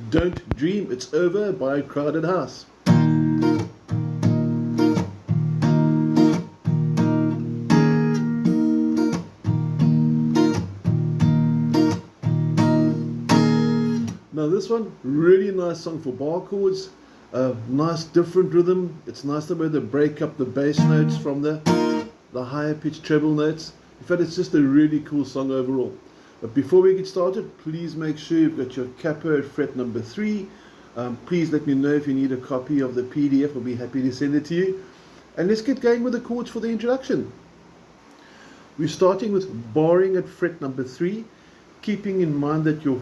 Don't Dream It's Over by a Crowded House. Now this one, really nice song for bar chords. Nice different rhythm. It's nice the way they break up the bass notes from the higher pitched treble notes. In fact, it's just a really cool song overall. But before we get started, please make sure you've got your capo at fret number 3. Please let me know if you need a copy of the PDF. I'll be happy to send it to you. And let's get going with the chords for the introduction. We're starting with barring at fret number 3, keeping in mind that your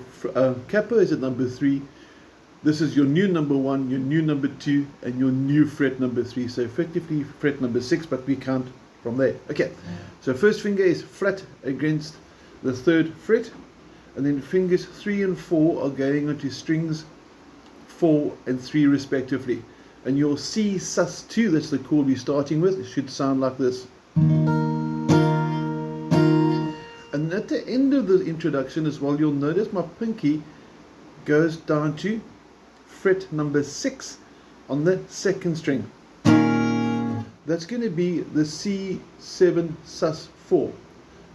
capo is at number 3. This is your new number 1, your new number 2, and your new fret number 3. So effectively fret number 6, but we count from there. Okay, so first finger is flat against the 3rd fret, and then fingers 3 and 4 are going onto strings 4 and 3 respectively. And your C sus2, that's the chord we're starting with, it should sound like this. And at the end of the introduction as well, you'll notice my pinky goes down to fret number 6 on the 2nd string. That's going to be the C7 sus4.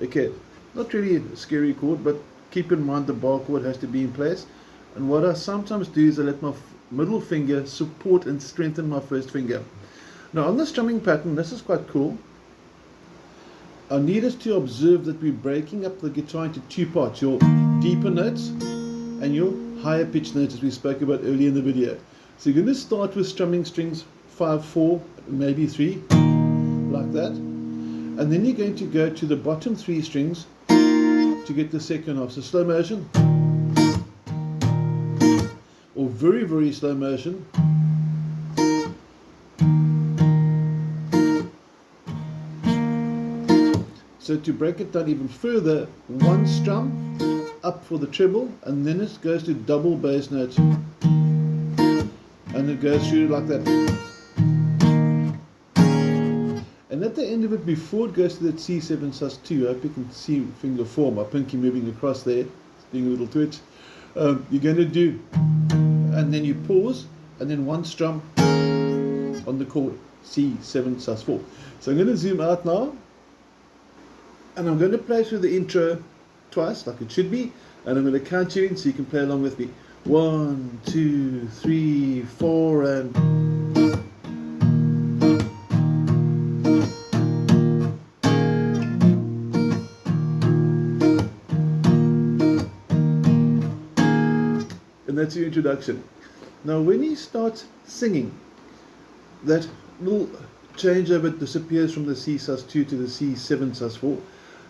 Okay, not really a scary chord, but keep in mind the bar chord has to be in place. And what I sometimes do is I let my middle finger support and strengthen my first finger. Now on the strumming pattern, this is quite cool. I need us to observe that we're breaking up the guitar into 2 parts, your deeper notes and your higher pitched notes, as we spoke about earlier in the video. So you're going to start with strumming strings 5, 4, maybe 3, like that. And then you're going to go to the bottom 3 strings to get the second half. So slow motion, or very, very slow motion. So to break it down even further, 1 strum up for the treble, and then it goes to double bass notes. And it goes through like that. And at the end of it, before it goes to that C7 sus2, I hope you can see finger 4, my pinky moving across there, it's doing a little twitch. You're going to do, and then you pause, and then 1 strum on the chord C7 sus4. So I'm going to zoom out now, and I'm going to play through the intro twice, like it should be, and I'm going to count you in so you can play along with me. 1, 2, 3, 4, and... And that's your introduction. Now when he starts singing, that little changeover disappears from the C sus2 to the C7 sus4,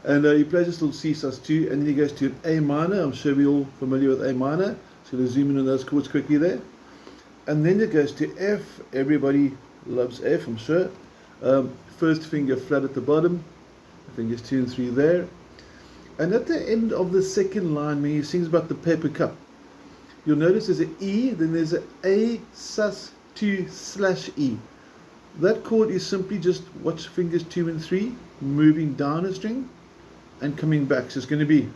and he plays this little C sus2, and then he goes to an A minor. I'm sure we're all familiar with A minor, so we'll zoom in on those chords quickly there. And then it goes to F. Everybody loves F, I'm sure. First finger flat at the bottom, fingers 2 and 3 there. And at the end of the second line, when he sings about the paper cup, you'll notice there's an E, then there's an A sus2 slash E. That chord is simply just watch fingers 2 and 3 moving down a string and coming back. So it's going to be,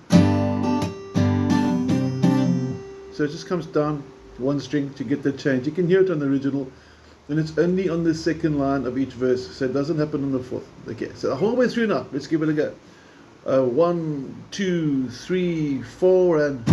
so it just comes down 1 string to get the change. You can hear it on the original, and it's only on the 2nd line of each verse, so it doesn't happen on the 4th. Okay, so the whole way through now, let's give it a go. 1, 2, 3, 4, and...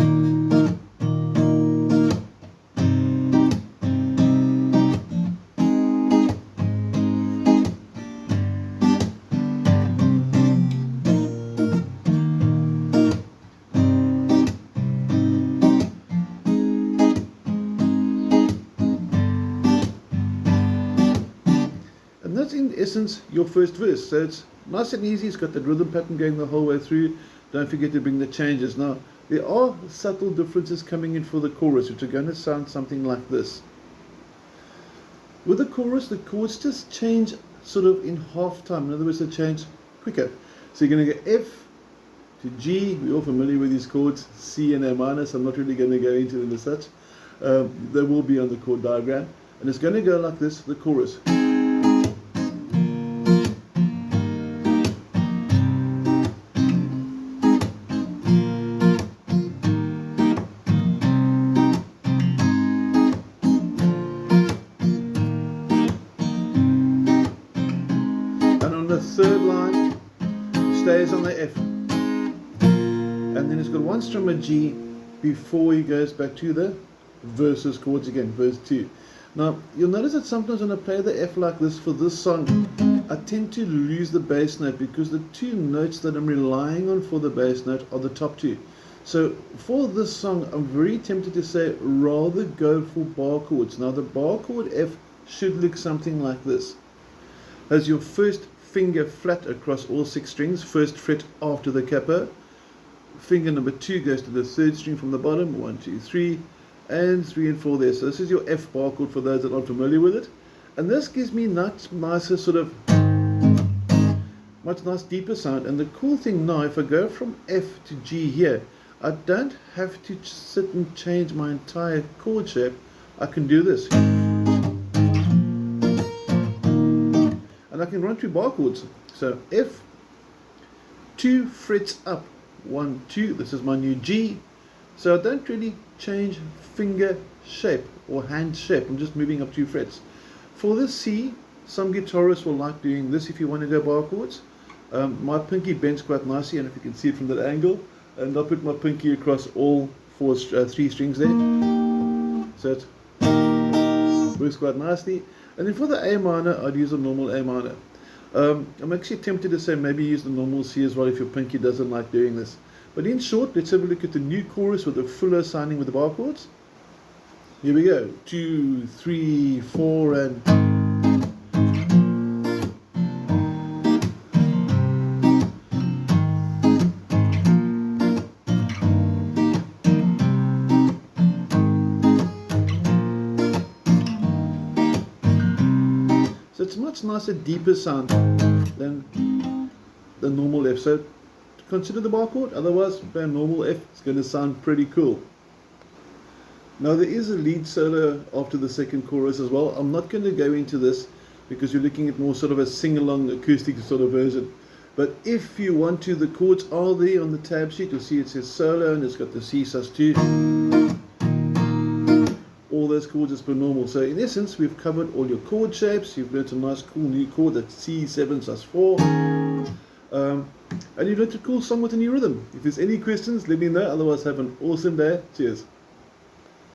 And that's in essence your first verse. So it's nice and easy, it's got that rhythm pattern going the whole way through. Don't forget to bring the changes. Now, there are subtle differences coming in for the chorus, which are going to sound something like this. With the chorus, the chords just change sort of in half time. In other words, they change quicker. So you're going to go F to G. We're all familiar with these chords, C and A minor, so I'm not really going to go into them as such. They will be on the chord diagram. And it's going to go like this, the chorus. third line stays on the F, and then he's got one strum of G before he goes back to the verses chords again, verse 2. Now you'll notice that sometimes when I play the F like this for this song, I tend to lose the bass note because the two notes that I'm relying on for the bass note are the top two. So for this song, I'm very tempted to say rather go for bar chords. Now the bar chord F should look something like this. As your first finger flat across all 6 strings, first fret after the capo. Finger number 2 goes to the 3rd string from the bottom, 1, 2, 3, and 3 and 4 there. So this is your F bar chord for those that aren't familiar with it. And this gives me much nicer sort of, much nice deeper sound. And the cool thing now, if I go from F to G here, I don't have to sit and change my entire chord shape. I can do this. And I can run through bar chords. So F, 2 frets up, 1, 2, this is my new G. So I don't really change finger shape or hand shape, I'm just moving up 2 frets. For the C, some guitarists will like doing this if you want to go bar chords. My pinky bends quite nicely, and if you can see it from that angle, and I'll put my pinky across all 3 strings there. So it works quite nicely. And then for the A minor, I'd use a normal A minor. I'm actually tempted to say maybe use the normal C as well if your pinky doesn't like doing this. But in short, let's have a look at the new chorus with the fuller sounding with the bar chords. Here we go. 2, 3, 4, and... So it's much nicer, deeper sound than the normal F. So consider the bar chord, otherwise play a normal F, it's going to sound pretty cool. Now there is a lead solo after the second chorus as well. I'm not going to go into this because you're looking at more sort of a sing-along acoustic sort of version. But if you want to, the chords are there on the tab sheet. You'll see it says solo and it's got the C sus2. All those chords as per normal. So in essence, we've covered all your chord shapes. You've learnt a nice cool new chord, that's C7 sus4. And you learnt a cool song with a new rhythm. If there's any questions, let me know. Otherwise, have an awesome day. Cheers.